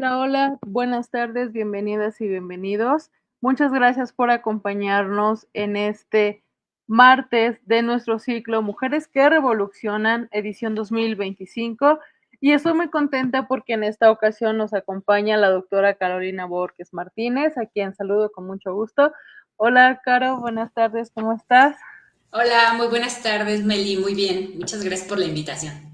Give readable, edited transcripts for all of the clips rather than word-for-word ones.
Hola, hola, buenas tardes, bienvenidas y bienvenidos. Muchas gracias por acompañarnos en este martes de nuestro ciclo Mujeres que Revolucionan, edición 2025. Y estoy muy contenta porque en esta ocasión nos acompaña la doctora Carolina Borges Martínez, a quien saludo con mucho gusto. Hola, Caro, buenas tardes, ¿cómo estás? Hola, muy buenas tardes, Meli. Muy bien, muchas gracias por la invitación.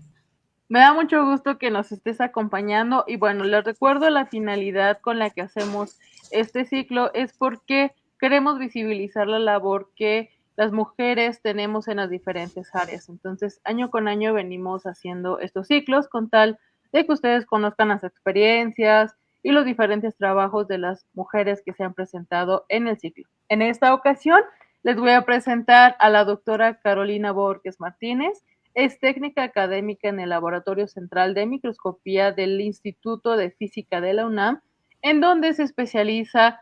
Me da mucho gusto que nos estés acompañando y bueno, les recuerdo la finalidad con la que hacemos este ciclo es porque queremos visibilizar la labor que las mujeres tenemos en las diferentes áreas. Entonces, año con año venimos haciendo estos ciclos con tal de que ustedes conozcan las experiencias y los diferentes trabajos de las mujeres que se han presentado en el ciclo. En esta ocasión, les voy a presentar a la doctora Carolina Borges Martínez. Es técnica académica en el Laboratorio Central de Microscopía del Instituto de Física de la UNAM, en donde se especializa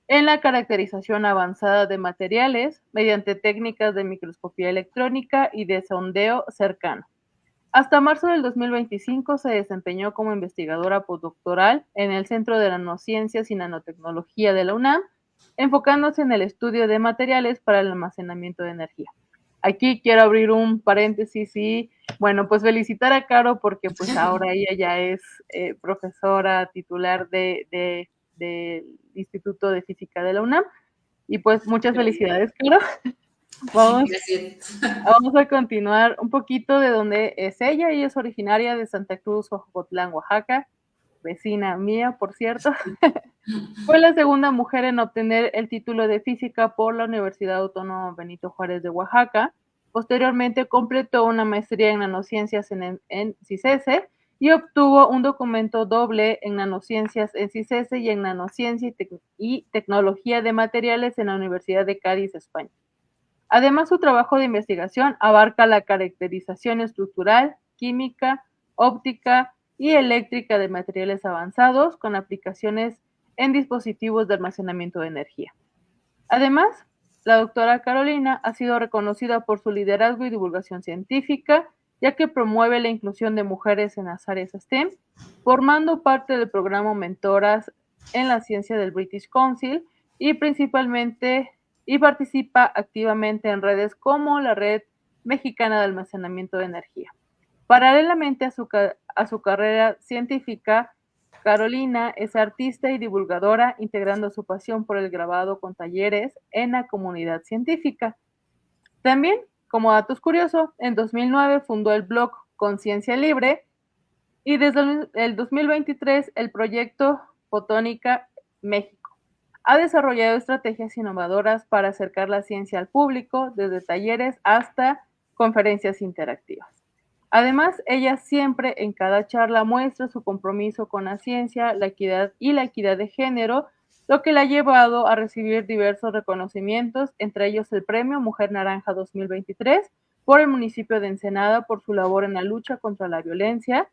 en la caracterización avanzada de materiales mediante técnicas de microscopía electrónica y de sondeo cercano. Hasta marzo del 2025 se desempeñó como investigadora postdoctoral en el Centro de Nanociencias y Nanotecnología de la UNAM, enfocándose en el estudio de materiales para el almacenamiento de energía. Aquí quiero abrir un paréntesis y, bueno, pues felicitar a Caro porque pues ahora ella ya es profesora titular del Instituto de Física de la UNAM y pues muchas felicidades, Caro. Vamos Gracias. Vamos a continuar un poquito de dónde es ella. Ella es originaria de Santa Cruz, Ojocotlán, Oaxaca, vecina mía, por cierto. Fue la segunda mujer en obtener el título de física por la Universidad Autónoma Benito Juárez de Oaxaca. Posteriormente completó una maestría en nanociencias en CICESE y obtuvo un documento doble en nanociencias en CICESE y en nanociencia y tecnología de materiales en la Universidad de Cádiz, España. Además, su trabajo de investigación abarca la caracterización estructural, química, óptica y eléctrica de materiales avanzados con aplicaciones en dispositivos de almacenamiento de energía. Además, la doctora Carolina ha sido reconocida por su liderazgo y divulgación científica, ya que promueve la inclusión de mujeres en las áreas STEM, formando parte del programa Mentoras en la Ciencia del British Council y principalmente y participa activamente en redes como la Red Mexicana de Almacenamiento de Energía. Paralelamente a su carrera científica, Carolina es artista y divulgadora, integrando su pasión por el grabado con talleres en la comunidad científica. También, como datos curiosos, en 2009 fundó el blog Conciencia Libre y desde el 2023 el proyecto Fotónica México. Ha desarrollado estrategias innovadoras para acercar la ciencia al público, desde talleres hasta conferencias interactivas. Además, ella siempre en cada charla muestra su compromiso con la ciencia, la equidad y la equidad de género, lo que la ha llevado a recibir diversos reconocimientos, entre ellos el Premio Mujer Naranja 2023 por el municipio de Ensenada por su labor en la lucha contra la violencia,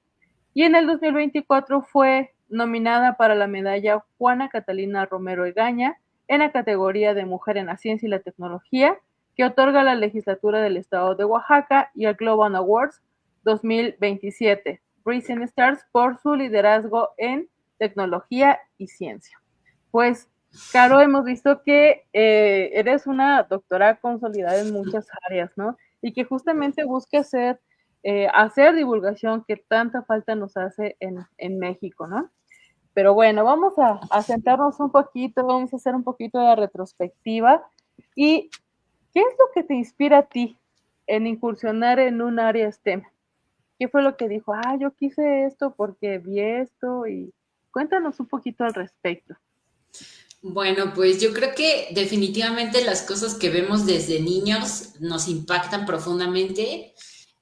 y en el 2024 fue nominada para la medalla Juana Catalina Romero Egaña en la categoría de Mujer en la Ciencia y la Tecnología que otorga la legislatura del estado de Oaxaca y el Global Awards 2027, Rising Stars, por su liderazgo en tecnología y ciencia. Pues, Caro, hemos visto que eres una doctora consolidada en muchas áreas, ¿no? Y que justamente busca hacer divulgación que tanta falta nos hace en México, ¿no? Pero bueno, vamos a sentarnos un poquito, vamos a hacer un poquito de retrospectiva. ¿Y qué es lo que te inspira a ti en incursionar en un área STEM? ¿Qué fue lo que dijo? Ah, yo quise esto porque vi esto y cuéntanos un poquito al respecto. Bueno, pues yo creo que definitivamente las cosas que vemos desde niños nos impactan profundamente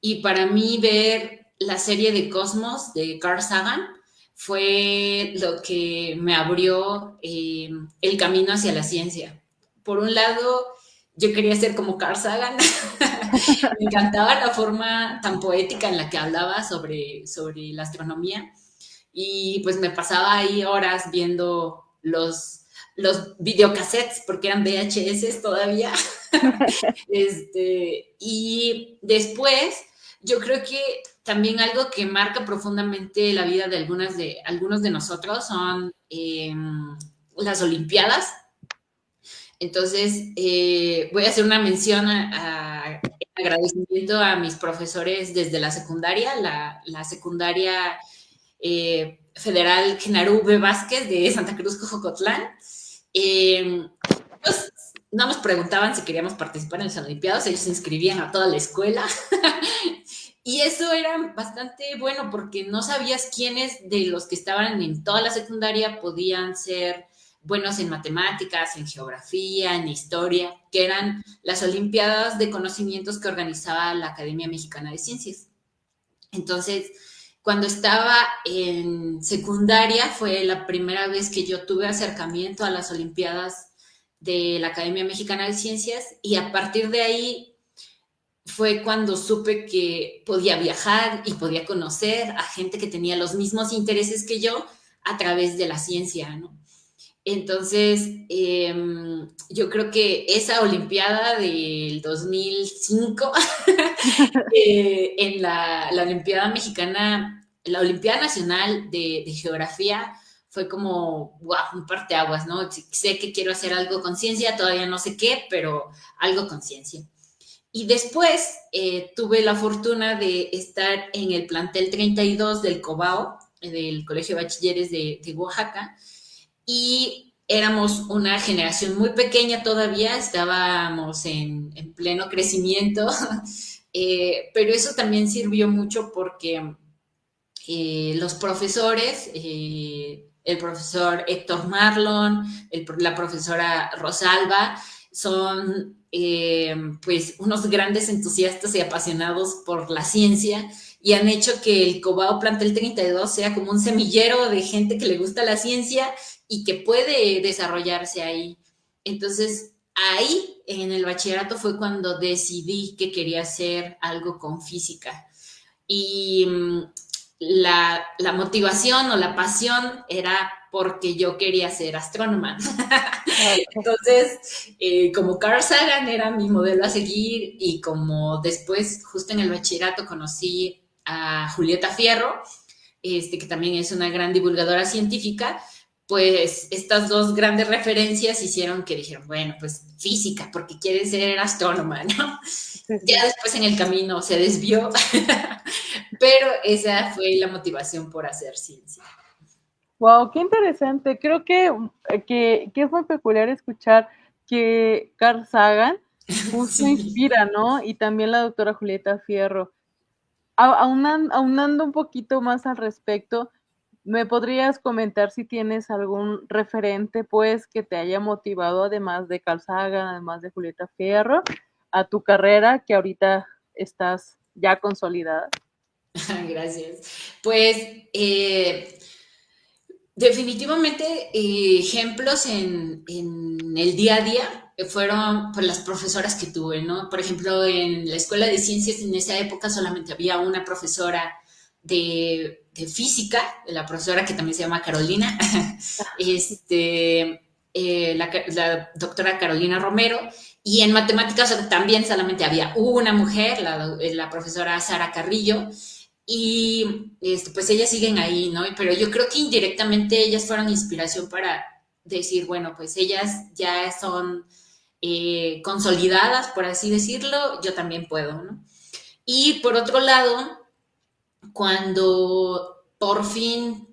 y para mí ver la serie de Cosmos de Carl Sagan fue lo que me abrió el camino hacia la ciencia. Por un lado, yo quería ser como Carl Sagan. Me encantaba la forma tan poética en la que hablaba sobre la astronomía y pues me pasaba ahí horas viendo los videocassettes, porque eran VHS todavía. Y después, yo creo que también algo que marca profundamente la vida de algunos de nosotros son las Olimpiadas. Entonces, voy a hacer una mención a agradecimiento a mis profesores desde la secundaria, la secundaria Federal Genaro V. Vázquez de Santa Cruz, Cojocotlán. Pues, no nos preguntaban si queríamos participar en las Olimpiadas, ellos se inscribían a toda la escuela. Y eso era bastante bueno porque no sabías quiénes de los que estaban en toda la secundaria podían ser buenos en matemáticas, en geografía, en historia, que eran las Olimpiadas de Conocimientos que organizaba la Academia Mexicana de Ciencias. Entonces, cuando estaba en secundaria fue la primera vez que yo tuve acercamiento a las Olimpiadas de la Academia Mexicana de Ciencias y a partir de ahí fue cuando supe que podía viajar y podía conocer a gente que tenía los mismos intereses que yo a través de la ciencia, ¿no? Entonces, yo creo que esa Olimpiada del 2005, en la Olimpiada Mexicana, la Olimpiada Nacional de Geografía, fue como, wow, un parteaguas, ¿no? Sé que quiero hacer algo con ciencia, todavía no sé qué, pero algo con ciencia. Y después tuve la fortuna de estar en el plantel 32 del COBAO, del Colegio de Bachilleres de Oaxaca, y éramos una generación muy pequeña todavía, estábamos en pleno crecimiento, pero eso también sirvió mucho porque los profesores, el profesor Héctor Marlon, la profesora Rosalba, son pues unos grandes entusiastas y apasionados por la ciencia y han hecho que el Cobao Plantel 32 sea como un semillero de gente que le gusta la ciencia y que puede desarrollarse ahí. Entonces, ahí en el bachillerato fue cuando decidí que quería hacer algo con física. Y la motivación o la pasión era porque yo quería ser astrónoma. Okay. Entonces, como Carl Sagan era mi modelo a seguir y como después, justo en el bachillerato, conocí a Julieta Fierro, que también es una gran divulgadora científica, pues estas dos grandes referencias hicieron que dijeron, bueno, pues física, porque quiere ser astrónoma, ¿no? Sí, Ya sí. después en el camino se desvió, pero esa fue la motivación por hacer ciencia. Wow, qué interesante. Creo que es muy peculiar escuchar que Carl Sagan justo Sí. inspira, ¿no? Y también la doctora Julieta Fierro. Aunando un poquito más al respecto, ¿me podrías comentar si tienes algún referente, pues, que te haya motivado, además de Carl Sagan, además de Julieta Fierro, a tu carrera que ahorita estás ya consolidada? Gracias. Pues definitivamente ejemplos en el día a día fueron pues, las profesoras que tuve, ¿no? Por ejemplo, en la escuela de ciencias en esa época solamente había una profesora de física, la profesora que también se llama Carolina, la doctora Carolina Romero, y en matemáticas también solamente había una mujer, la profesora Sara Carrillo, y pues ellas siguen ahí, ¿no? Pero yo creo que indirectamente ellas fueron inspiración para decir, bueno, pues ellas ya son consolidadas, por así decirlo, yo también puedo, ¿no? Y por otro lado, cuando por fin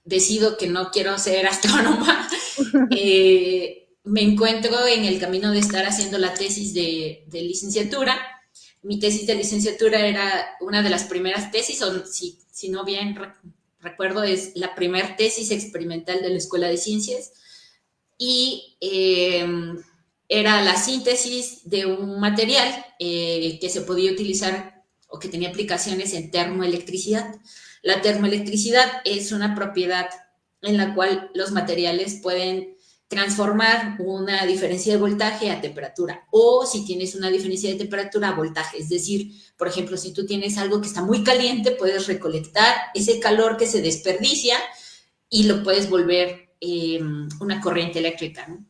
decido que no quiero ser astrónoma, me encuentro en el camino de estar haciendo la tesis de licenciatura. Mi tesis de licenciatura era una de las primeras tesis, o si no bien recuerdo, es la primera tesis experimental de la Escuela de Ciencias. Y era la síntesis de un material que se podía utilizar o que tenía aplicaciones en termoelectricidad. La termoelectricidad es una propiedad en la cual los materiales pueden transformar una diferencia de voltaje a temperatura o si tienes una diferencia de temperatura a voltaje. Es decir, por ejemplo, si tú tienes algo que está muy caliente, puedes recolectar ese calor que se desperdicia y lo puedes volver una corriente eléctrica, ¿no?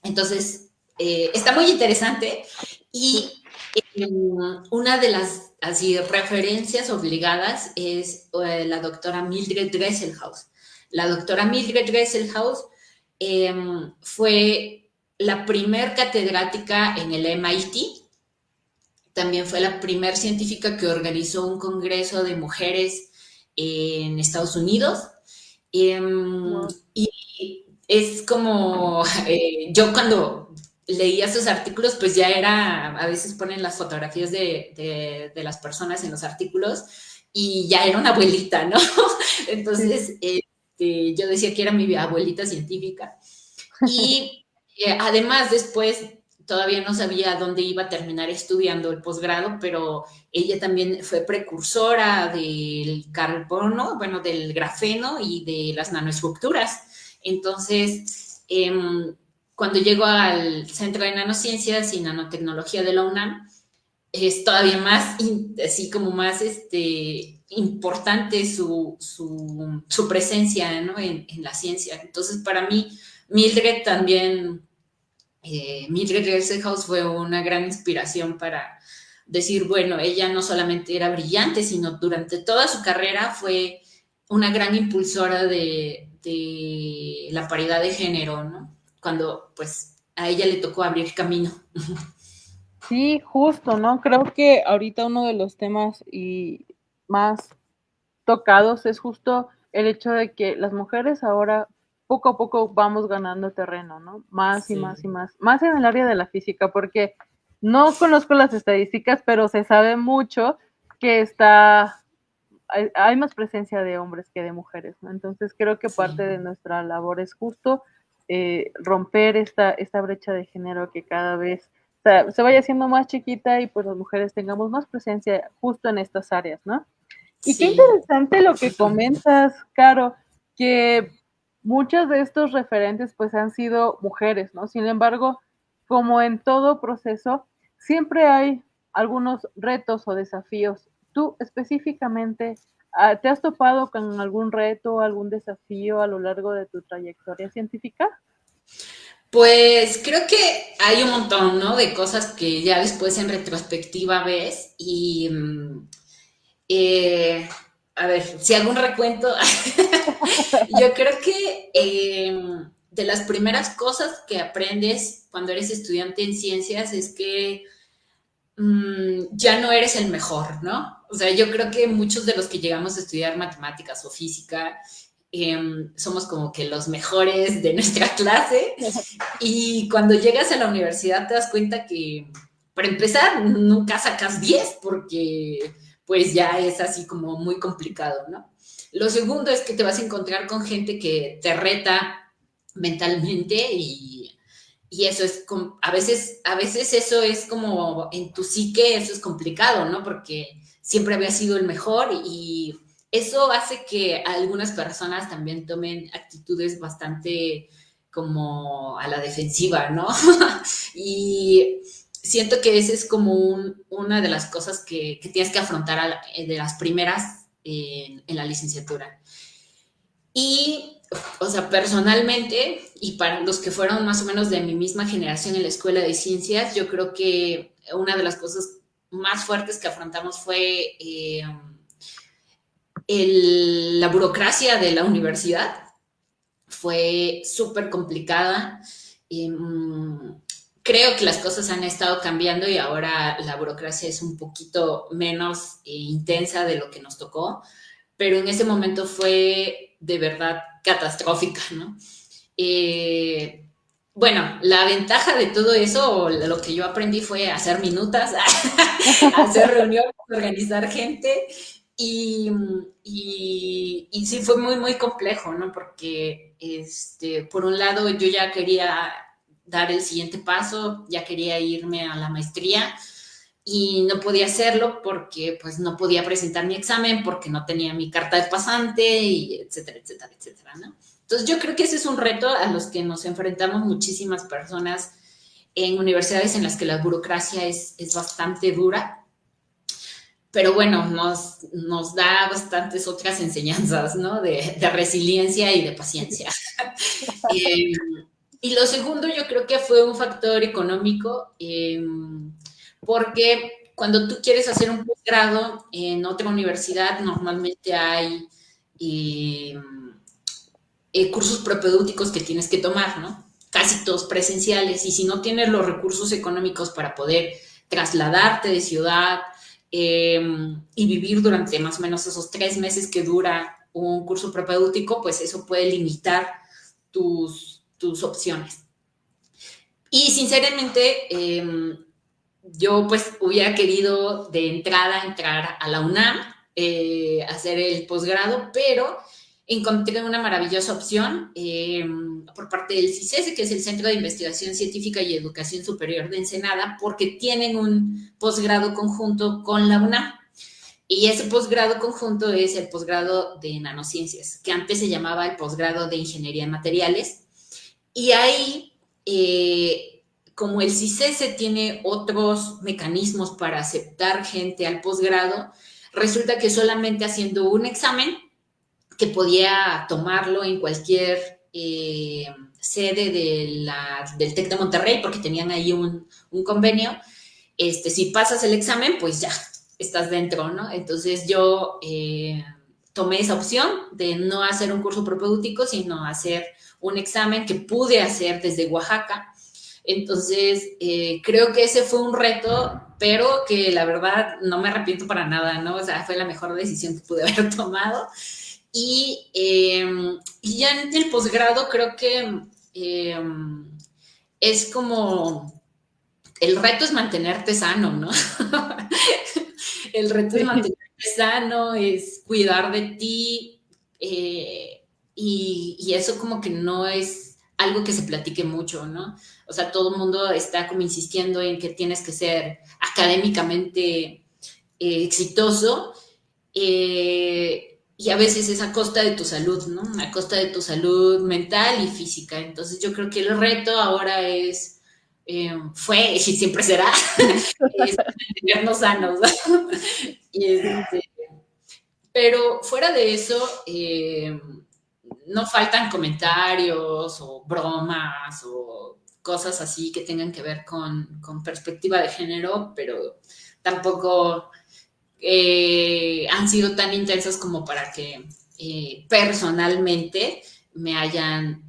Entonces, está muy interesante y Una de las así referencias obligadas es la doctora Mildred Dresselhaus. La doctora Mildred Dresselhaus fue la primer catedrática en el MIT. También fue la primer científica que organizó un congreso de mujeres en Estados Unidos. Wow. Y es como, yo cuando leía sus artículos, pues ya era, a veces ponen las fotografías de las personas en los artículos y ya era una abuelita, ¿no? Sí. Entonces, yo decía que era mi abuelita científica. Y además después todavía no sabía dónde iba a terminar estudiando el posgrado, pero ella también fue precursora del carbono, bueno, del grafeno y de las nanoestructuras. Entonces, cuando llegó al Centro de Nanociencias y Nanotecnología de la UNAM, es todavía más, así como más importante su presencia, ¿no? En la ciencia. Entonces, para mí, Mildred también, Mildred Gerstenhaus fue una gran inspiración para decir, bueno, ella no solamente era brillante, sino durante toda su carrera fue una gran impulsora de la paridad de género, ¿no? Cuando pues a ella le tocó abrir camino. Sí, justo, ¿no? Creo que ahorita uno de los temas y más tocados es justo el hecho de que las mujeres ahora poco a poco vamos ganando terreno, ¿no? Más y más y Sí. más en el área de la física, porque no conozco las estadísticas, pero se sabe mucho que hay más presencia de hombres que de mujeres, ¿no? Entonces creo que parte Sí. de nuestra labor es justo romper esta brecha de género que cada vez se vaya haciendo más chiquita y pues las mujeres tengamos más presencia justo en estas áreas, ¿no? Y qué Sí. interesante lo que comentas, Caro, que muchos de estos referentes pues han sido mujeres, ¿no? Sin embargo, como en todo proceso, siempre hay algunos retos o desafíos. Tú específicamente, ¿te has topado con algún reto, algún desafío a lo largo de tu trayectoria científica? Pues creo que hay un montón, ¿no? De cosas que ya después en retrospectiva ves y eh, a ver, si hago un recuento, yo creo que de las primeras cosas que aprendes cuando eres estudiante en ciencias es que ya no eres el mejor, ¿no? O sea, yo creo que muchos de los que llegamos a estudiar matemáticas o física somos como que los mejores de nuestra clase y cuando llegas a la universidad te das cuenta que, para empezar, nunca sacas 10 porque pues ya es así como muy complicado, ¿no? Lo segundo es que te vas a encontrar con gente que te reta mentalmente y eso es, a veces eso es como en tu psique, eso es complicado, ¿no? Porque siempre había sido el mejor y eso hace que algunas personas también tomen actitudes bastante como a la defensiva, ¿no? Y siento que ese es como una de las cosas que tienes que afrontar de las primeras en la licenciatura. Y, o sea, personalmente, y para los que fueron más o menos de mi misma generación en la escuela de ciencias, yo creo que una de las cosas más fuertes que afrontamos fue la burocracia de la universidad. Fue súper complicada. Y, creo que las cosas han estado cambiando y ahora la burocracia es un poquito menos intensa de lo que nos tocó, pero en ese momento fue de verdad catastrófica, ¿no? Eh, bueno, la ventaja de todo eso, o lo que yo aprendí fue hacer minutas, hacer reuniones, organizar gente y sí fue muy, muy complejo, ¿no? Porque por un lado yo ya quería dar el siguiente paso, ya quería irme a la maestría y no podía hacerlo porque pues no podía presentar mi examen porque no tenía mi carta de pasante y etcétera, etcétera, etcétera, ¿no? Entonces yo creo que ese es un reto a los que nos enfrentamos muchísimas personas en universidades en las que la burocracia es bastante dura, pero bueno, nos da bastantes otras enseñanzas, ¿no? De resiliencia y de paciencia. eh, y lo segundo yo creo que fue un factor económico, porque cuando tú quieres hacer un posgrado en otra universidad, normalmente hay eh, cursos propedéuticos que tienes que tomar, ¿no? Casi todos presenciales. Y si no tienes los recursos económicos para poder trasladarte de ciudad y vivir durante más o menos esos 3 meses que dura un curso propedéutico, pues eso puede limitar tus opciones. Y sinceramente, yo pues hubiera querido de entrada entrar a la UNAM, hacer el posgrado, pero encontré una maravillosa opción por parte del CICESE, que es el Centro de Investigación Científica y Educación Superior de Ensenada, porque tienen un posgrado conjunto con la UNAM. Y ese posgrado conjunto es el posgrado de nanociencias, que antes se llamaba el posgrado de Ingeniería en Materiales. Y ahí, como el CICESE tiene otros mecanismos para aceptar gente al posgrado, resulta que solamente haciendo un examen, que podía tomarlo en cualquier sede del TEC de Monterrey, porque tenían ahí un convenio, si pasas el examen, pues ya estás dentro, ¿no? Entonces yo tomé esa opción de no hacer un curso propedéutico, sino hacer un examen que pude hacer desde Oaxaca. Entonces, creo que ese fue un reto, pero que la verdad no me arrepiento para nada, ¿no? O sea, fue la mejor decisión que pude haber tomado. Y ya en el posgrado creo que es como, el reto es mantenerte sano, ¿no? El reto es mantenerte sano, es cuidar de ti, y eso como que no es algo que se platique mucho, ¿no? O sea, todo el mundo está como insistiendo en que tienes que ser académicamente exitoso, y a veces es a costa de tu salud, ¿no? A costa de tu salud mental y física. Entonces yo creo que el reto ahora es, fue y siempre será, es mantenernos sanos, ¿no? Y pero fuera de eso, no faltan comentarios o bromas o cosas así que tengan que ver con perspectiva de género, pero tampoco han sido tan intensas como para que personalmente me hayan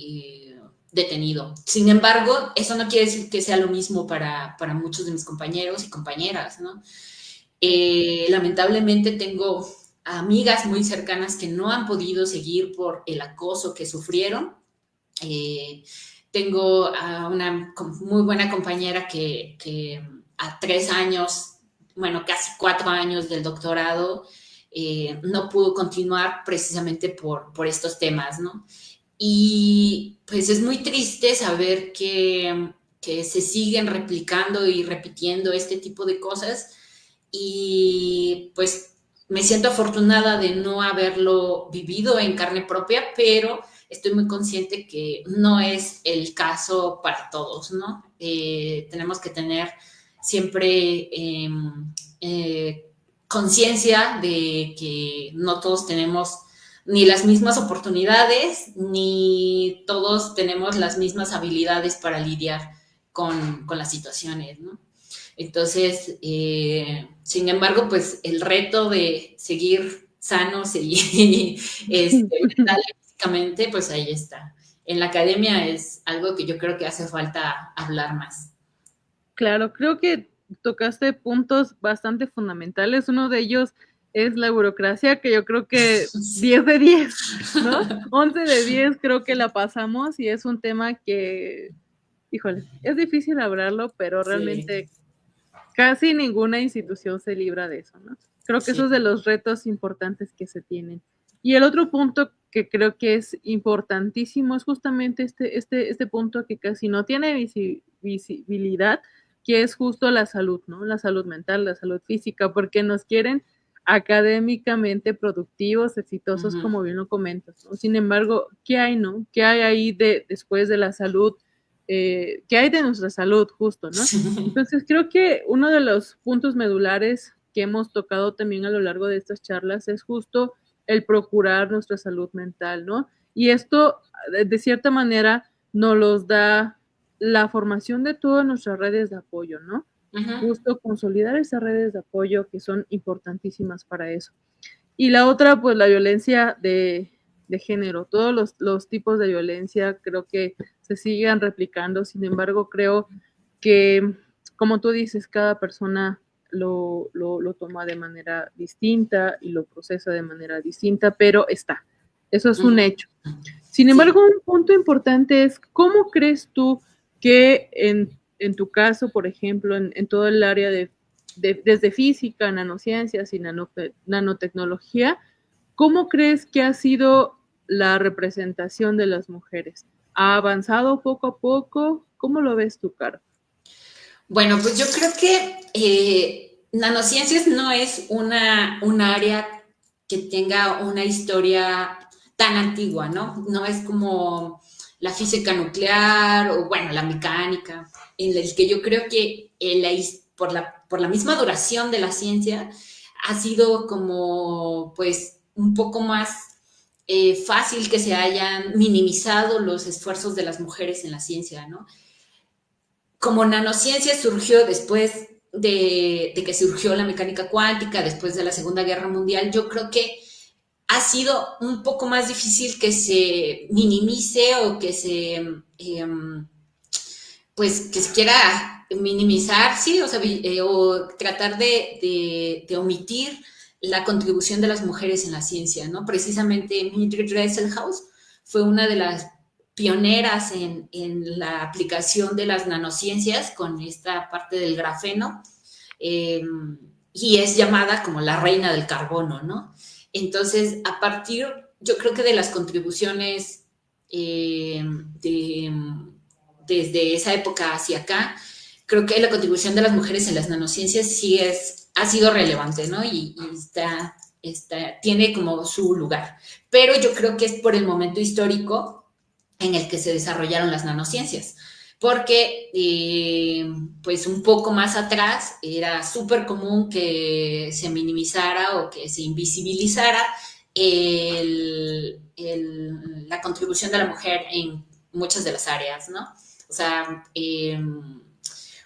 detenido. Sin embargo, eso no quiere decir que sea lo mismo para muchos de mis compañeros y compañeras, ¿no? Lamentablemente tengo amigas muy cercanas que no han podido seguir por el acoso que sufrieron. Eh, Tengo a una muy buena compañera que a 3 años, bueno, casi 4 años del doctorado, no pudo continuar precisamente por estos temas, ¿no? Y pues es muy triste saber que se siguen replicando y repitiendo este tipo de cosas, y pues me siento afortunada de no haberlo vivido en carne propia, pero estoy muy consciente que no es el caso para todos, ¿no? Tenemos que tener siempre conciencia de que no todos tenemos ni las mismas oportunidades, ni todos tenemos las mismas habilidades para lidiar con las situaciones, ¿no? Entonces, sin embargo, pues el reto de seguir sanos y mental y físicamente, pues ahí está. En la academia es algo que yo creo que hace falta hablar más. Claro, creo que tocaste puntos bastante fundamentales. Uno de ellos es la burocracia, que yo creo que 10 de 10, ¿no? 11 de 10 creo que la pasamos y es un tema que, híjole, es difícil hablarlo, pero Sí, realmente casi ninguna institución se libra de eso, ¿no? Creo que eso es sí. de los retos importantes que se tienen. Y el otro punto que creo que es importantísimo es justamente este punto que casi no tiene visibilidad, que es justo la salud, ¿no? La salud mental, la salud física, porque nos quieren académicamente productivos, exitosos, Uh-huh. como bien lo comentas, ¿no? Sin embargo, ¿qué hay, no? ¿Qué hay ahí después de la salud? ¿Qué hay de nuestra salud, justo, no? Entonces, creo que uno de los puntos medulares que hemos tocado también a lo largo de estas charlas es justo el procurar nuestra salud mental, ¿no? Y esto, de cierta manera, nos los da la formación de todas nuestras redes de apoyo, ¿no? Ujú. justo consolidar esas redes de apoyo que son importantísimas para eso. Y la otra, pues la violencia de género. Todos los tipos de violencia creo que se sigan replicando. Sin embargo, creo que, como tú dices, cada persona lo toma de manera distinta y lo procesa de manera distinta, pero está. Eso es un Ujú. hecho. Sin embargo, Sí. un punto importante es, ¿cómo crees tú que en tu caso, por ejemplo, en todo el área desde física, nanociencias y nanotecnología, ¿cómo crees que ha sido la representación de las mujeres? ¿Ha avanzado poco a poco? ¿Cómo lo ves tú, Caro? Bueno, pues yo creo que nanociencias no es una área que tenga una historia tan antigua, ¿no? No es como la física nuclear o, bueno, la mecánica, en el que yo creo que por la misma duración de la ciencia ha sido como, pues, un poco más fácil que se hayan minimizado los esfuerzos de las mujeres en la ciencia, ¿no? Como nanociencia surgió después de que surgió la mecánica cuántica, después de la Segunda Guerra Mundial, yo creo que ha sido un poco más difícil que se minimice o que pues, que se quiera minimizar, sí, o sea, o tratar de omitir la contribución de las mujeres en la ciencia, ¿no? Precisamente Mildred Dresselhaus fue una de las pioneras en la aplicación de las nanociencias con esta parte del grafeno, eh, y es llamada como la reina del carbono, ¿no? Entonces, a partir, yo creo que de las contribuciones eh, de, desde esa época hacia acá, creo que la contribución de las mujeres en las nanociencias sí ha sido relevante, ¿no? Y tiene como su lugar. Pero yo creo que es por el momento histórico en el que se desarrollaron las nanociencias, porque pues un poco más atrás era súper común que se minimizara o que se invisibilizara la contribución de la mujer en muchas de las áreas, ¿no? O sea,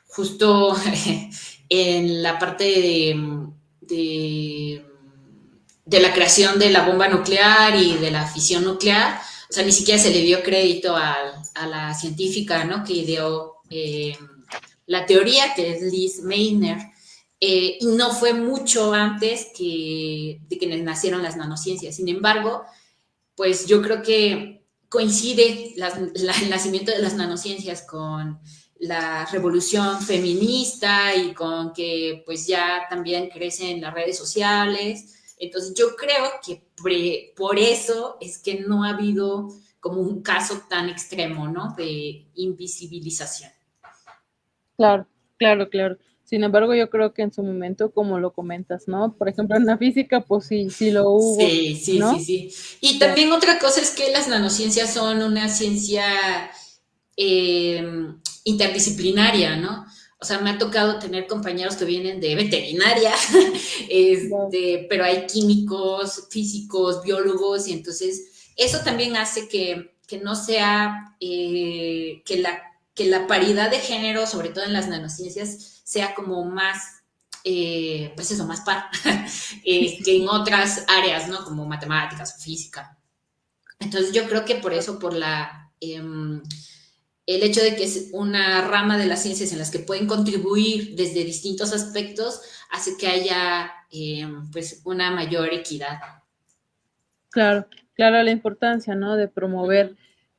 justo en la parte de, de la creación de la bomba nuclear y de la fisión nuclear, o sea, ni siquiera se le dio crédito a la científica, ¿no? Que ideó la teoría, que es Liz Meitner, y no fue mucho antes de que nacieron las nanociencias. Sin embargo, pues yo creo que coincide el nacimiento de las nanociencias con la revolución feminista y con que pues ya también crecen las redes sociales. Entonces yo creo que por eso es que no ha habido como un caso tan extremo, ¿no? De invisibilización. Claro, claro, claro. Sin embargo, yo creo que en su momento, como lo comentas, ¿no? Por ejemplo, en la física, pues sí, sí lo hubo, Sí, sí, sí, ¿no? sí. Y Claro. también otra cosa es que las nanociencias son una ciencia eh, interdisciplinaria, ¿no? O sea, me ha tocado tener compañeros que vienen de veterinaria, Wow. pero hay químicos, físicos, biólogos, y entonces eso también hace que no sea, que la paridad de género, sobre todo en las nanociencias, sea como más, pues eso, más par, Sí, sí, que sí. en otras áreas, ¿no? Como matemáticas o física. Entonces yo creo que por eso, el hecho de que es una rama de las ciencias en las que pueden contribuir desde distintos aspectos, hace que haya pues una mayor equidad. Claro, claro, la importancia, ¿no? De promover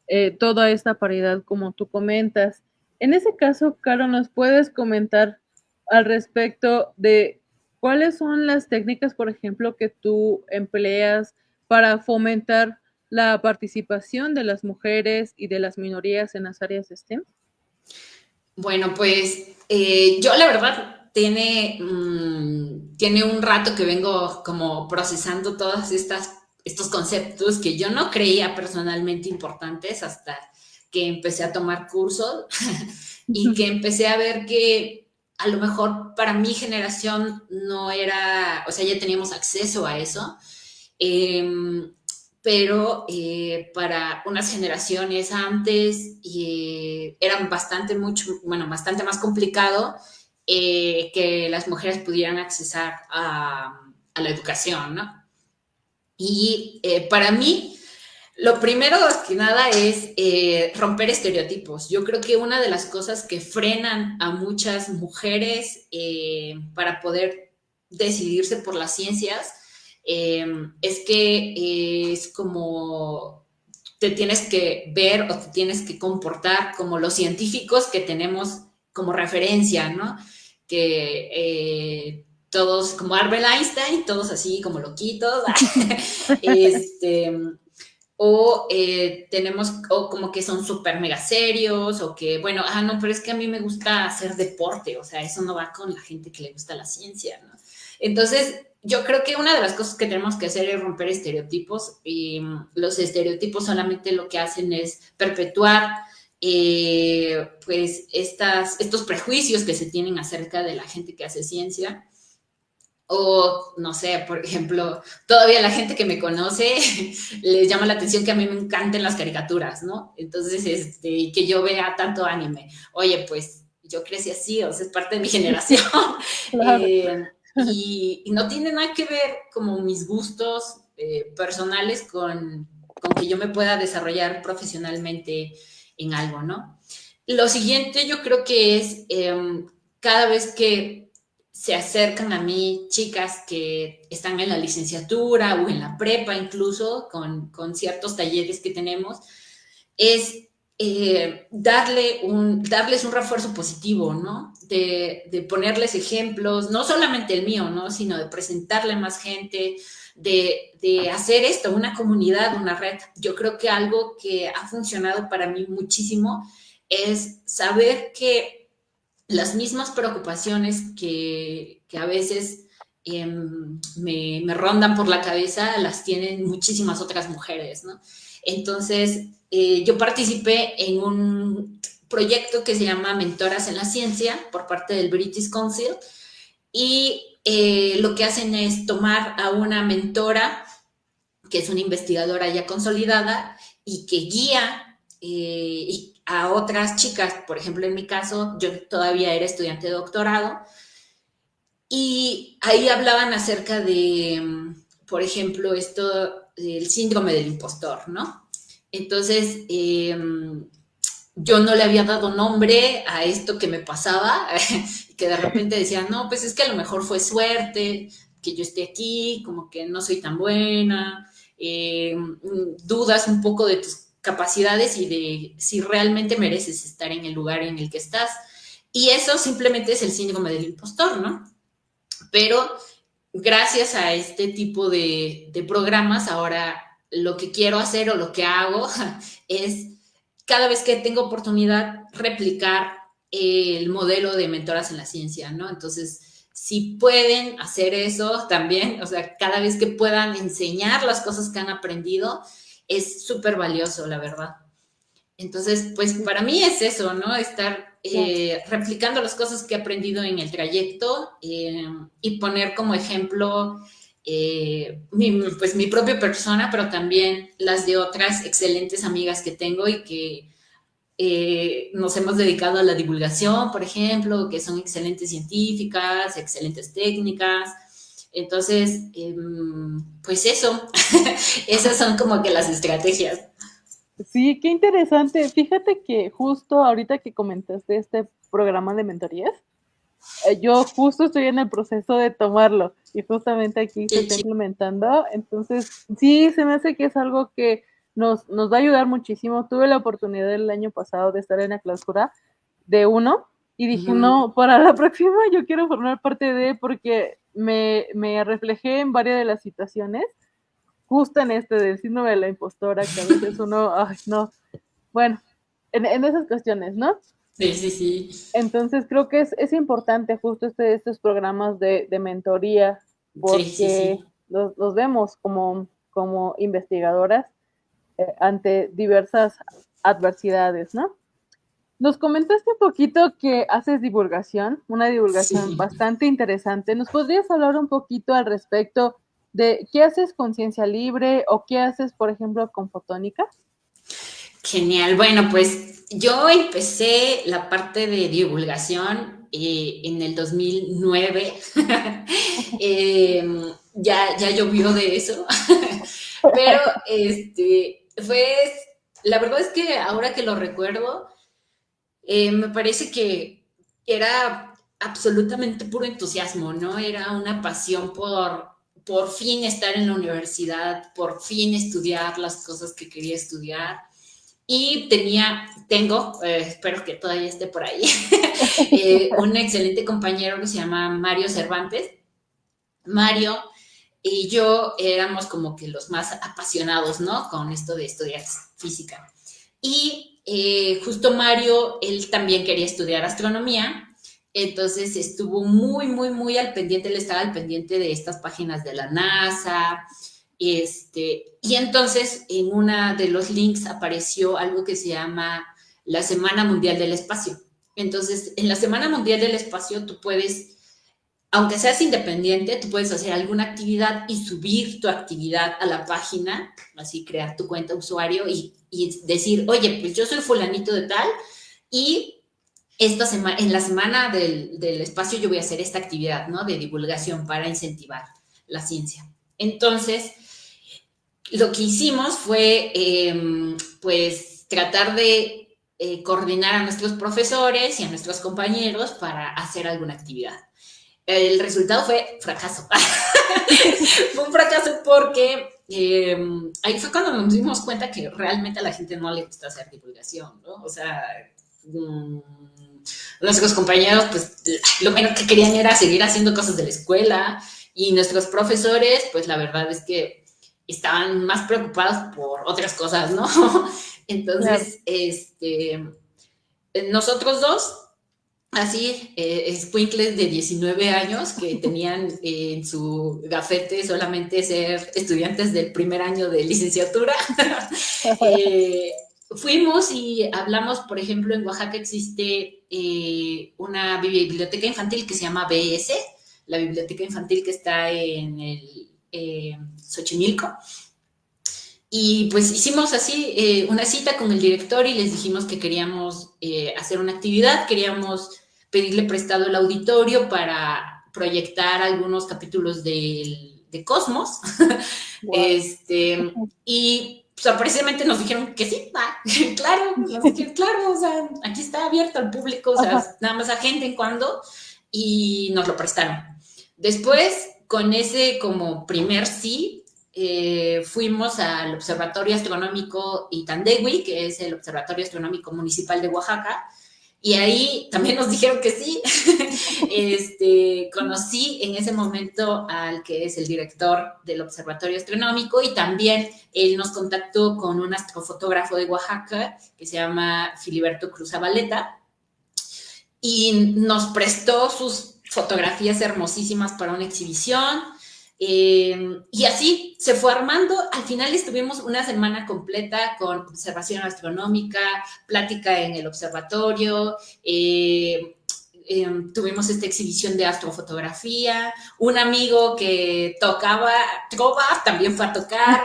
Ujú. toda esta paridad, como tú comentas. En ese caso, Caro, ¿nos puedes comentar al respecto de cuáles son las técnicas, por ejemplo, que tú empleas para fomentar la participación de las mujeres y de las minorías en las áreas STEM? Bueno, pues yo la verdad tiene un rato que vengo como procesando estos conceptos que yo no creía personalmente importantes hasta que empecé a tomar cursos y que empecé a ver que a lo mejor para mi generación no era, o sea, ya teníamos acceso a eso, eh, pero para unas generaciones antes eran bastante más complicado que las mujeres pudieran accesar a la educación, ¿no? Y para mí, lo primero que nada es romper estereotipos. Yo creo que una de las cosas que frenan a muchas mujeres para poder decidirse por las ciencias es que es como te tienes que ver o te tienes que comportar como los científicos que tenemos como referencia, ¿no? Que todos como Albert Einstein, todos así como loquitos, este, o tenemos, o como que son súper mega serios, o que, bueno, no, pero es que a mí me gusta hacer deporte, o sea, eso no va con la gente que le gusta la ciencia, ¿no? Entonces, yo creo que una de las cosas que tenemos que hacer es romper estereotipos, y los estereotipos solamente lo que hacen es perpetuar pues estos prejuicios que se tienen acerca de la gente que hace ciencia. O, no sé, por ejemplo, todavía la gente que me conoce les llama la atención que a mí me encanten las caricaturas, ¿no? Entonces, que yo vea tanto anime. Oye, pues yo crecí así, o sea, es parte de mi generación. Claro. Y no tiene nada que ver como mis gustos personales con que yo me pueda desarrollar profesionalmente en algo, ¿no? Lo siguiente yo creo que es cada vez que se acercan a mí chicas que están en la licenciatura o en la prepa incluso, con ciertos talleres que tenemos, es darles un refuerzo positivo, ¿no? De ponerles ejemplos, no solamente el mío, ¿no? Sino de presentarle a más gente, de hacer esto, una comunidad, una red. Yo creo que algo que ha funcionado para mí muchísimo es saber que las mismas preocupaciones que a veces me rondan por la cabeza las tienen muchísimas otras mujeres, ¿no? Entonces, yo participé en un proyecto que se llama Mentoras en la Ciencia por parte del British Council, y lo que hacen es tomar a una mentora que es una investigadora ya consolidada y que guía a otras chicas. Por ejemplo, en mi caso, yo todavía era estudiante de doctorado, y ahí hablaban acerca de, por ejemplo, esto, el síndrome del impostor, ¿no? Entonces, yo no le había dado nombre a esto que me pasaba, que de repente decía, no, pues es que a lo mejor fue suerte, que yo esté aquí, como que no soy tan buena, dudas un poco de tus capacidades y de si realmente mereces estar en el lugar en el que estás. Y eso simplemente es el síndrome del impostor, ¿no? Pero gracias a este tipo de programas, ahora lo que quiero hacer o lo que hago es cada vez que tengo oportunidad replicar el modelo de mentoras en la ciencia, ¿no? Entonces, si pueden hacer eso también, o sea, cada vez que puedan enseñar las cosas que han aprendido, es súper valioso, la verdad. Entonces, pues para mí es eso, ¿no? Estar replicando las cosas que he aprendido en el trayecto y poner como ejemplo pues mi propia persona, pero también las de otras excelentes amigas que tengo y que nos hemos dedicado a la divulgación, por ejemplo, que son excelentes científicas, excelentes técnicas. Entonces, pues eso, esas son como que las estrategias. Sí, qué interesante. Fíjate que justo ahorita que comentaste este programa de mentorías, yo justo estoy en el proceso de tomarlo y justamente aquí se está implementando. Entonces, sí, se me hace que es algo que nos va a ayudar muchísimo. Tuve la oportunidad el año pasado de estar en la clausura de uno y dije, no, para la próxima yo quiero formar parte de, porque me reflejé en varias de las situaciones, justo en este del síndrome de la impostora, que a veces uno, ay, no, bueno, en esas cuestiones, ¿no? Sí, sí, sí. Entonces creo que es importante justo estos programas de mentoría, Sí, sí, porque sí. los vemos como investigadoras ante diversas adversidades, ¿no? Nos comentaste un poquito que haces divulgación, una divulgación Sí. bastante interesante. ¿Nos podrías hablar un poquito al respecto de qué haces con Ciencia Libre o qué haces, por ejemplo, con Fotónica? Genial. Bueno, pues yo empecé la parte de divulgación en el 2009. Ya llovió de eso. Pero la verdad es que ahora que lo recuerdo, me parece que era absolutamente puro entusiasmo, ¿no? Era una pasión por fin estar en la universidad, por fin estudiar las cosas que quería estudiar. Y espero que todavía esté por ahí, un excelente compañero que se llama Mario Cervantes. Mario y yo éramos como que los más apasionados, ¿no? Con esto de estudiar física. Y justo Mario, él también quería estudiar astronomía, entonces estuvo muy, muy, muy al pendiente, él estaba al pendiente de estas páginas de la NASA, y entonces en una de los links apareció algo que se llama la Semana Mundial del Espacio. Entonces, en la Semana Mundial del Espacio tú puedes, aunque seas independiente, tú puedes hacer alguna actividad y subir tu actividad a la página, así crear tu cuenta de usuario y decir, oye, pues yo soy fulanito de tal y en la semana del espacio yo voy a hacer esta actividad, ¿no? De divulgación para incentivar la ciencia. Entonces, lo que hicimos fue, pues, tratar de coordinar a nuestros profesores y a nuestros compañeros para hacer alguna actividad. El resultado fue fracaso. Fue un fracaso porque ahí fue cuando nos dimos cuenta que realmente a la gente no le gusta hacer divulgación, ¿no? O sea, nuestros compañeros, pues, lo menos que querían era seguir haciendo cosas de la escuela y nuestros profesores, pues, la verdad es que estaban más preocupados por otras cosas, ¿no? Entonces, nosotros dos, así, escuincles de 19 años que tenían en su gafete solamente ser estudiantes del primer año de licenciatura. Fuimos y hablamos, por ejemplo, en Oaxaca existe una biblioteca infantil que se llama BS, la biblioteca infantil que está en el Xochimilco. Y pues hicimos así una cita con el director y les dijimos que queríamos hacer una actividad, queríamos pedirle prestado el auditorio para proyectar algunos capítulos de Cosmos. Wow. Y sorpresivamente nos dijeron que sí, claro, nos dijeron, claro, o sea, aquí está abierto al público, o sea, nada más a gente en cuando, y nos lo prestaron. Después, con ese como primer sí, fuimos al Observatorio Astronómico Itandewi, que es el Observatorio Astronómico Municipal de Oaxaca, y ahí también nos dijeron que sí. Conocí en ese momento al que es el director del Observatorio Astronómico y también él nos contactó con un astrofotógrafo de Oaxaca que se llama Filiberto Cruz Zabaleta y nos prestó sus fotografías hermosísimas para una exhibición. Y así se fue armando. Al final estuvimos una semana completa con observación astronómica, plática en el observatorio, tuvimos esta exhibición de astrofotografía, un amigo que tocaba trova también fue a tocar,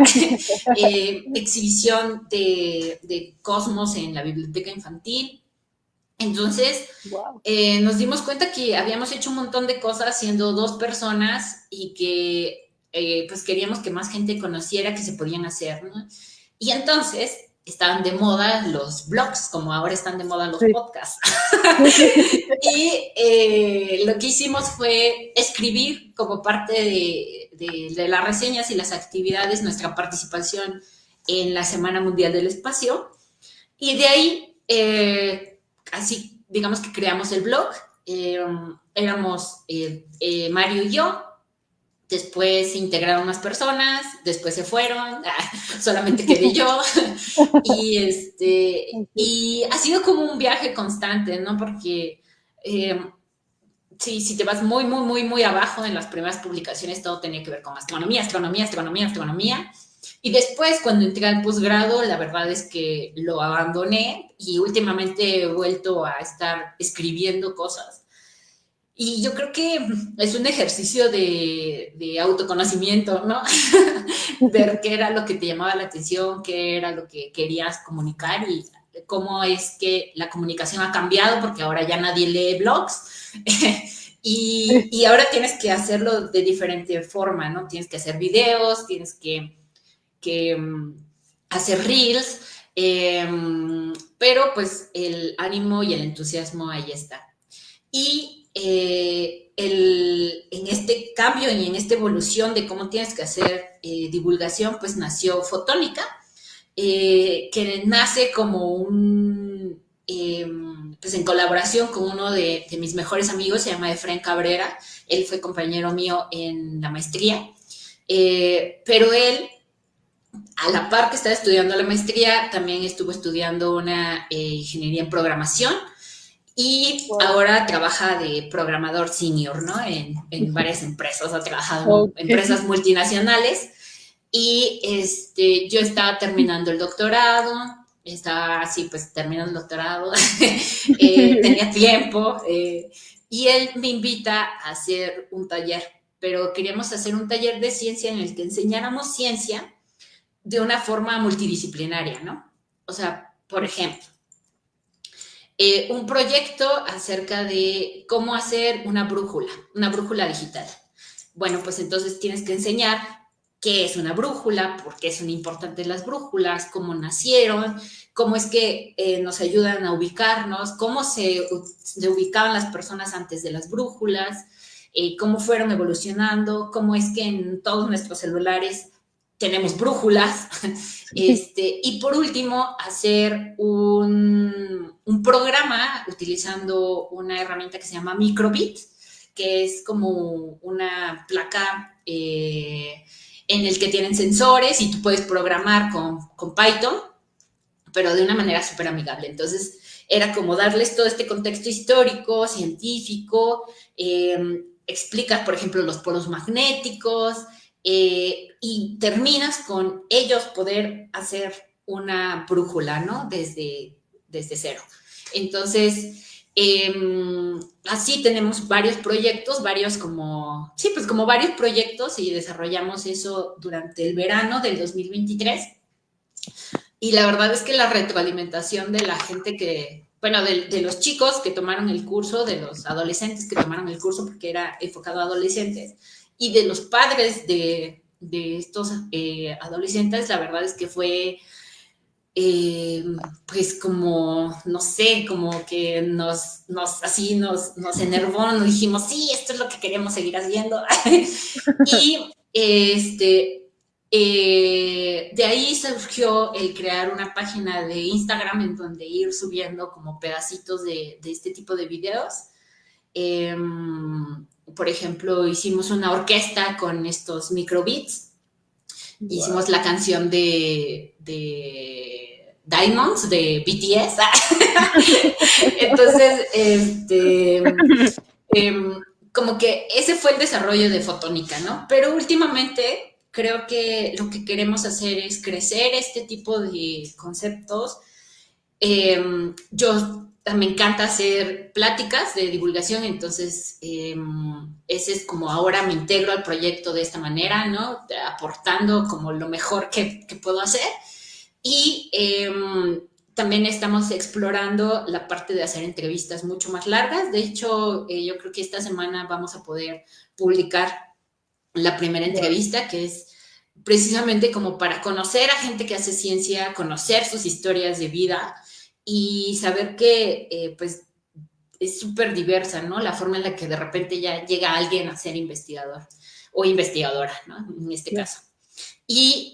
exhibición de Cosmos en la biblioteca infantil. Entonces, wow. Nos dimos cuenta que habíamos hecho un montón de cosas siendo dos personas y que pues queríamos que más gente conociera que se podían hacer, ¿no? Y entonces estaban de moda los blogs, como ahora están de moda los podcasts. Y lo que hicimos fue escribir como parte de las reseñas y las actividades nuestra participación en la Semana Mundial del Espacio. Y de ahí así, digamos que creamos el blog, éramos Mario y yo, después se integraron más personas, después se fueron, solamente quedé yo, y ha sido como un viaje constante, ¿no? Porque si te vas muy, muy, muy, muy abajo en las primeras publicaciones, todo tenía que ver con astronomía, astronomía, astronomía, astronomía. Y después, cuando entré al posgrado, la verdad es que lo abandoné y últimamente he vuelto a estar escribiendo cosas. Y yo creo que es un ejercicio de autoconocimiento, ¿no? Ver qué era lo que te llamaba la atención, qué era lo que querías comunicar y cómo es que la comunicación ha cambiado, porque ahora ya nadie lee blogs. Y ahora tienes que hacerlo de diferente forma, ¿no? Tienes que hacer videos, tienes que hacer reels, pero pues el ánimo y el entusiasmo ahí está. Y en este cambio y en esta evolución de cómo tienes que hacer divulgación, pues nació Fotónica, que nace como pues en colaboración con uno de mis mejores amigos, se llama Efraín Cabrera. Él fue compañero mío en la maestría, pero él, a la par que estaba estudiando la maestría, también estuvo estudiando una ingeniería en programación, y Wow. ahora trabaja de programador senior, ¿no? En varias empresas, ha trabajado en Ok. empresas multinacionales. Y yo estaba terminando el doctorado, estaba así, pues terminando el doctorado, tenía tiempo, y él me invita a hacer un taller, pero queríamos hacer un taller de ciencia en el que enseñáramos ciencia de una forma multidisciplinaria, ¿no? O sea, por ejemplo, un proyecto acerca de cómo hacer una brújula digital. Bueno, pues entonces tienes que enseñar qué es una brújula, por qué son importantes las brújulas, cómo nacieron, cómo es que nos ayudan a ubicarnos, cómo se ubicaban las personas antes de las brújulas, cómo fueron evolucionando, cómo es que en todos nuestros celulares tenemos brújulas. Y por último, hacer un programa utilizando una herramienta que se llama Microbit, que es como una placa en el que tienen sensores y tú puedes programar con Python, pero de una manera súper amigable. Entonces, era como darles todo este contexto histórico, científico, explicas, por ejemplo, los polos magnéticos, y terminas con ellos poder hacer una brújula, ¿no? Desde cero. Entonces, así tenemos varios proyectos, como varios proyectos, y desarrollamos eso durante el verano del 2023. Y la verdad es que la retroalimentación de la gente de los chicos que tomaron el curso, de los adolescentes que tomaron el curso, porque era enfocado a adolescentes, y de los padres de estos adolescentes, la verdad es que fue, pues como, no sé, como que nos enervó, nos dijimos, sí, esto es lo que queremos seguir haciendo. Y de ahí surgió el crear una página de Instagram en donde ir subiendo como pedacitos de este tipo de videos. Eh, por ejemplo, hicimos una orquesta con estos microbeats. Hicimos Wow. la canción de Diamonds de BTS. Entonces, como que ese fue el desarrollo de Fotónica, ¿no? Pero últimamente creo que lo que queremos hacer es crecer este tipo de conceptos. Yo me encanta hacer pláticas de divulgación, entonces ese es como ahora me integro al proyecto de esta manera, ¿no? Aportando como lo mejor que puedo hacer. Y también estamos explorando la parte de hacer entrevistas mucho más largas. De hecho, yo creo que esta semana vamos a poder publicar la primera Wow. entrevista, que es precisamente como para conocer a gente que hace ciencia, conocer sus historias de vida y saber que pues es súper diversa, ¿no? La forma en la que de repente ya llega alguien a ser investigador o investigadora, ¿no? En este Yeah. caso. Y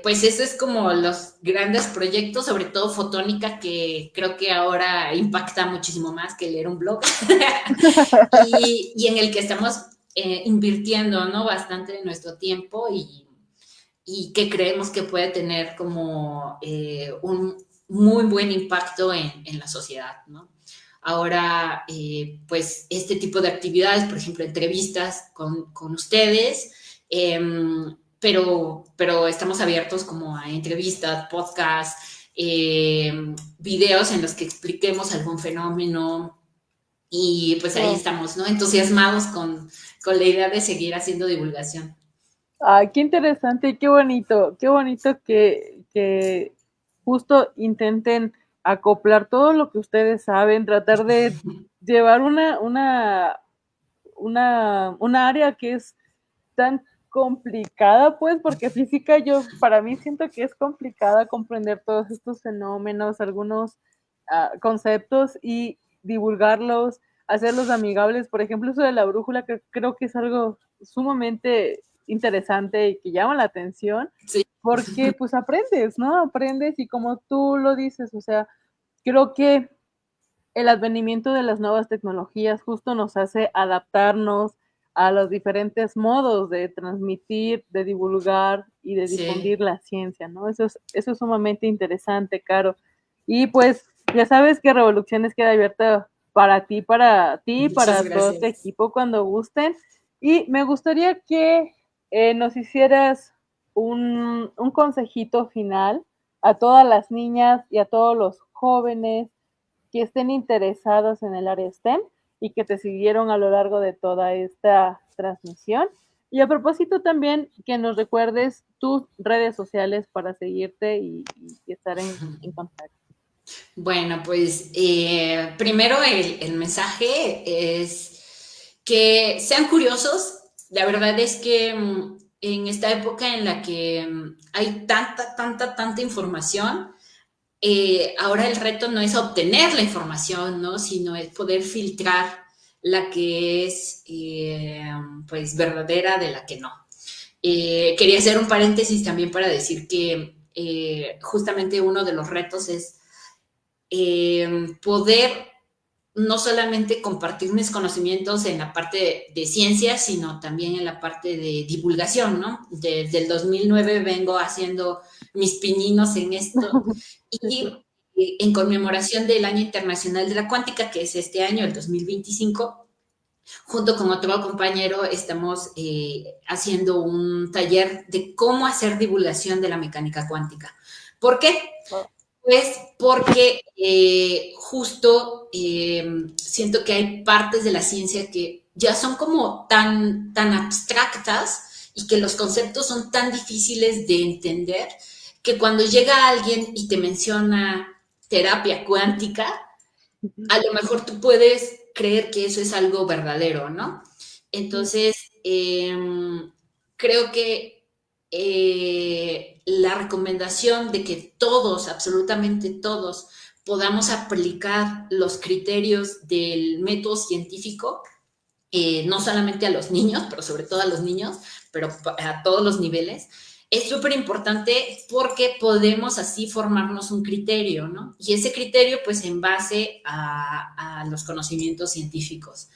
pues eso es como los grandes proyectos, sobre todo Fotónica, que creo que ahora impacta muchísimo más que leer un blog, y en el que estamos invirtiendo, ¿no? Bastante de nuestro tiempo, y que creemos que puede tener como un muy buen impacto en la sociedad, ¿no? Ahora, pues este tipo de actividades, por ejemplo, entrevistas con ustedes, eh, pero estamos abiertos como a entrevistas, podcasts, videos en los que expliquemos algún fenómeno, y pues ahí Wow. estamos, ¿no? Entusiasmados con la idea de seguir haciendo divulgación. Ay, qué interesante y qué bonito justo intenten acoplar todo lo que ustedes saben, tratar de llevar una área que es tan complicada, pues, porque física yo, para mí siento que es complicada comprender todos estos fenómenos, algunos conceptos y divulgarlos, hacerlos amigables. Por ejemplo, eso de la brújula, que creo que es algo sumamente interesante y que llama la atención, Sí. porque pues aprendes, ¿no? Aprendes y como tú lo dices, o sea, creo que el advenimiento de las nuevas tecnologías justo nos hace adaptarnos a los diferentes modos de transmitir, de divulgar y de Sí, difundir la ciencia, ¿no? Eso es sumamente interesante, Caro. Y pues ya sabes que Revoluciones queda abierta para ti, muchas para todo tu gracias. equipo cuando gusten. Y me gustaría que nos hicieras un consejito final a todas las niñas y a todos los jóvenes que estén interesados en el área STEM y que te siguieron a lo largo de toda esta transmisión. Y a propósito también que nos recuerdes tus redes sociales para seguirte y estar en contacto. Bueno, pues primero el mensaje es que sean curiosos. La verdad es que en esta época en la que hay tanta información, ahora el reto no es obtener la información, ¿no? Sino es poder filtrar la que es pues verdadera de la que no. Quería hacer un paréntesis también para decir que justamente uno de los retos es poder no solamente compartir mis conocimientos en la parte de ciencia, sino también en la parte de divulgación, ¿no? Desde el 2009 vengo haciendo mis pininos en esto Sí, sí. y en conmemoración del Año Internacional de la Cuántica, que es este año, el 2025, junto con otro compañero estamos haciendo un taller de cómo hacer divulgación de la mecánica cuántica. ¿Por qué? Wow. Pues porque justo siento que hay partes de la ciencia que ya son como tan abstractas y que los conceptos son tan difíciles de entender que cuando llega alguien y te menciona terapia cuántica, a lo mejor tú puedes creer que eso es algo verdadero, ¿no? Entonces, creo que la recomendación de que todos, absolutamente todos, podamos aplicar los criterios del método científico, no solamente a los niños, pero sobre todo a los niños, pero a todos los niveles, es súper importante porque podemos así formarnos un criterio, ¿no? Y ese criterio, pues, en base a los conocimientos científicos.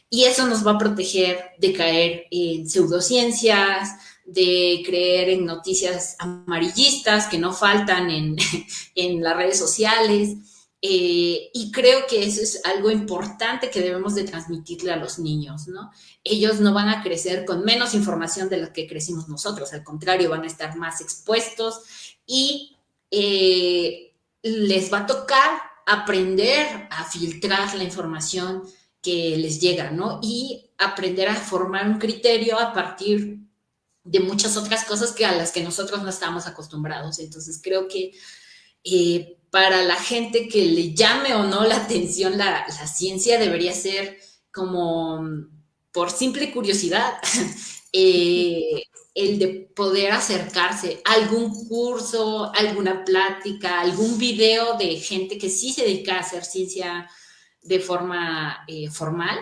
Y eso nos va a proteger de caer en pseudociencias, de creer en noticias amarillistas que no faltan en las redes sociales. Y creo que eso es algo importante que debemos de transmitirle a los niños, ¿no? Ellos no van a crecer con menos información de la que crecimos nosotros, al contrario, van a estar más expuestos y les va a tocar aprender a filtrar la información que les llega, ¿no? Y aprender a formar un criterio a partir de muchas otras cosas que a las que nosotros no estamos acostumbrados. Entonces creo que para la gente que le llame o no la atención la ciencia debería ser como por simple curiosidad el de poder acercarse a algún curso, alguna plática, algún video de gente que sí se dedica a hacer ciencia de forma formal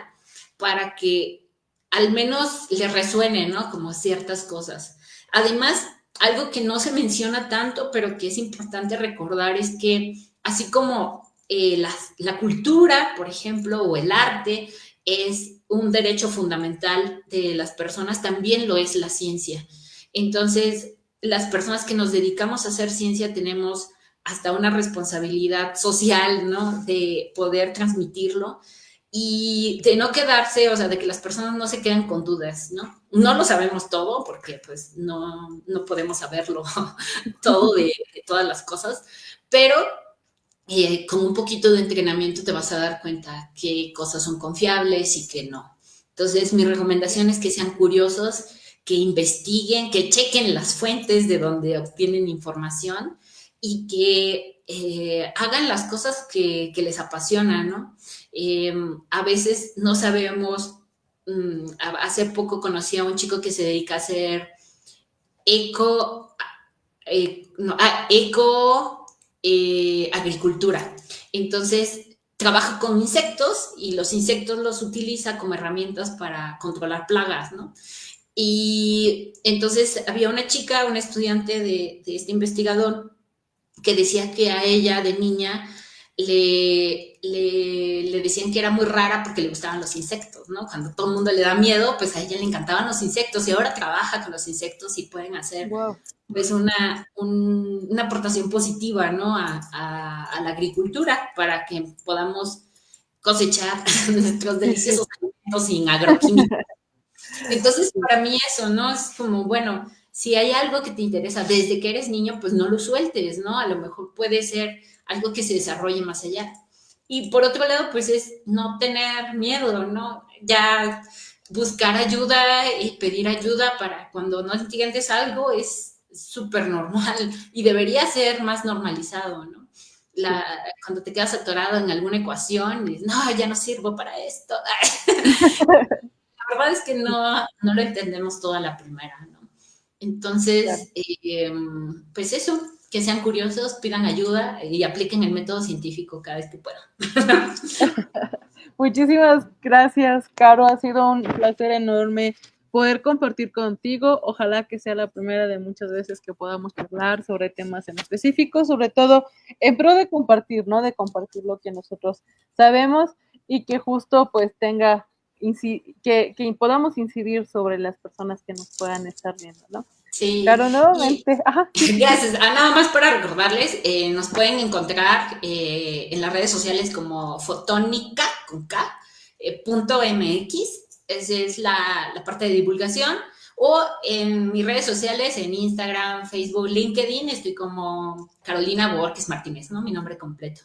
para que al menos le resuene, ¿no? Como ciertas cosas. Además, algo que no se menciona tanto, pero que es importante recordar es que así como la cultura, por ejemplo, o el arte es un derecho fundamental de las personas, también lo es la ciencia. Entonces, las personas que nos dedicamos a hacer ciencia tenemos hasta una responsabilidad social, ¿no? De poder transmitirlo y de no quedarse, o sea, de que las personas no se queden con dudas, ¿no? No lo sabemos todo porque pues no podemos saberlo todo de todas las cosas, pero con un poquito de entrenamiento te vas a dar cuenta qué cosas son confiables y qué no. Entonces, mi recomendación es que sean curiosos, que investiguen, que chequen las fuentes de donde obtienen información y que hagan las cosas que les apasionan, ¿no? A veces no sabemos, hace poco conocí a un chico que se dedica a hacer eco, no, eco agricultura. Entonces, trabaja con insectos y los insectos los utiliza como herramientas para controlar plagas, ¿no? Y entonces había una chica, una estudiante de este investigador, que decía que a ella de niña le decían que era muy rara porque le gustaban los insectos, ¿no? Cuando todo el mundo le da miedo, pues a ella le encantaban los insectos y ahora trabaja con los insectos y pueden hacer Wow. pues una aportación positiva, ¿no? A la agricultura para que podamos cosechar nuestros deliciosos alimentos sin agroquímicos. Entonces, para mí eso, ¿no? Es como, bueno, si hay algo que te interesa desde que eres niño, pues no lo sueltes, ¿no? A lo mejor puede ser algo que se desarrolle más allá. Y por otro lado, pues es no tener miedo, ¿no? Ya buscar ayuda y pedir ayuda para cuando no entiendes algo es súper normal y debería ser más normalizado, ¿no? Cuando te quedas atorado en alguna ecuación y dices, no, ya no sirvo para esto. La verdad es que no lo entendemos toda la primera, ¿no? Claro. Entonces, pues eso, que sean curiosos, pidan ayuda y apliquen el método científico cada vez que puedan. Muchísimas gracias, Caro. Ha sido un placer enorme poder compartir contigo. Ojalá que sea la primera de muchas veces que podamos hablar sobre temas en específico, sobre todo en pro de compartir, ¿no? De compartir lo que nosotros sabemos y que justo pues tenga, que podamos incidir sobre las personas que nos puedan estar viendo, ¿no? Sí, Caro, y nuevamente, ajá, gracias. Nada más para recordarles, nos pueden encontrar en las redes sociales como fotónica con K, punto MX, esa es la parte de divulgación, o en mis redes sociales, en Instagram, Facebook, LinkedIn, estoy como Carolina Borges Martínez, ¿no? Mi nombre completo.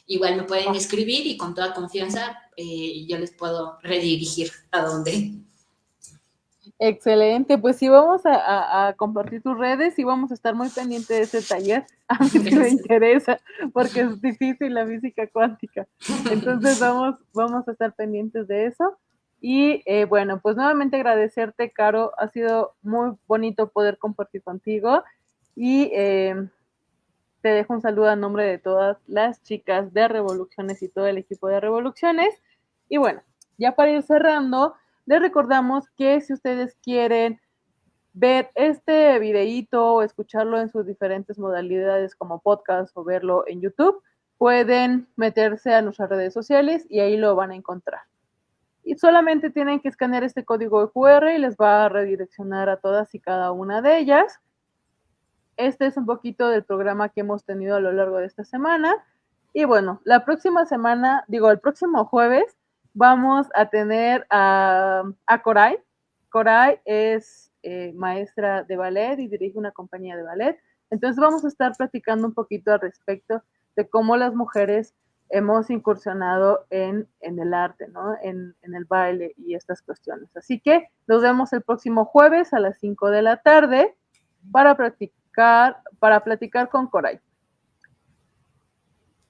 Igual me pueden escribir y con toda confianza yo les puedo redirigir a donde. excelente, pues sí vamos a compartir tus redes y vamos a estar muy pendientes de ese taller. A mí sí me Gracias. interesa porque es difícil la física cuántica. Entonces vamos a estar pendientes de eso. Y bueno, pues nuevamente agradecerte, Caro. Ha sido muy bonito poder compartir contigo. Y te dejo un saludo a nombre de todas las chicas de Revoluciones y todo el equipo de Revoluciones. Y bueno, ya para ir cerrando, les recordamos que si ustedes quieren ver este videíto o escucharlo en sus diferentes modalidades como podcast o verlo en YouTube, pueden meterse a nuestras redes sociales y ahí lo van a encontrar. Y solamente tienen que escanear este código QR y les va a redireccionar a todas y cada una de ellas. Este es un poquito del programa que hemos tenido a lo largo de esta semana. Y bueno, la próxima semana, digo, el próximo jueves, vamos a tener a Coray. Coray es maestra de ballet y dirige una compañía de ballet. Entonces vamos a estar platicando un poquito al respecto de cómo las mujeres hemos incursionado en el arte, ¿no? En el baile y estas cuestiones. Así que nos vemos el próximo jueves a las 5 de la tarde para platicar con Coray.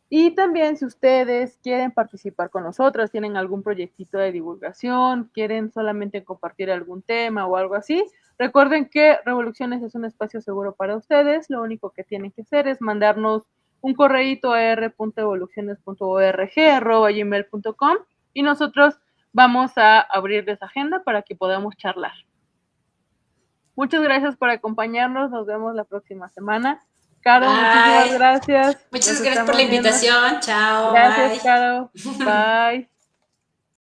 Y también si ustedes quieren participar con nosotros, tienen algún proyectito de divulgación, quieren solamente compartir algún tema o algo así, recuerden que Revoluciones es un espacio seguro para ustedes. Lo único que tienen que hacer es mandarnos un correíto a r.evoluciones.org@gmail.com y nosotros vamos a abrirles agenda para que podamos charlar. Muchas gracias por acompañarnos. Nos vemos la próxima semana. Caro, muchísimas Bye. gracias. Nos Muchas gracias por la estamos viendo. invitación. Chao. Gracias, Bye. Caro. Bye.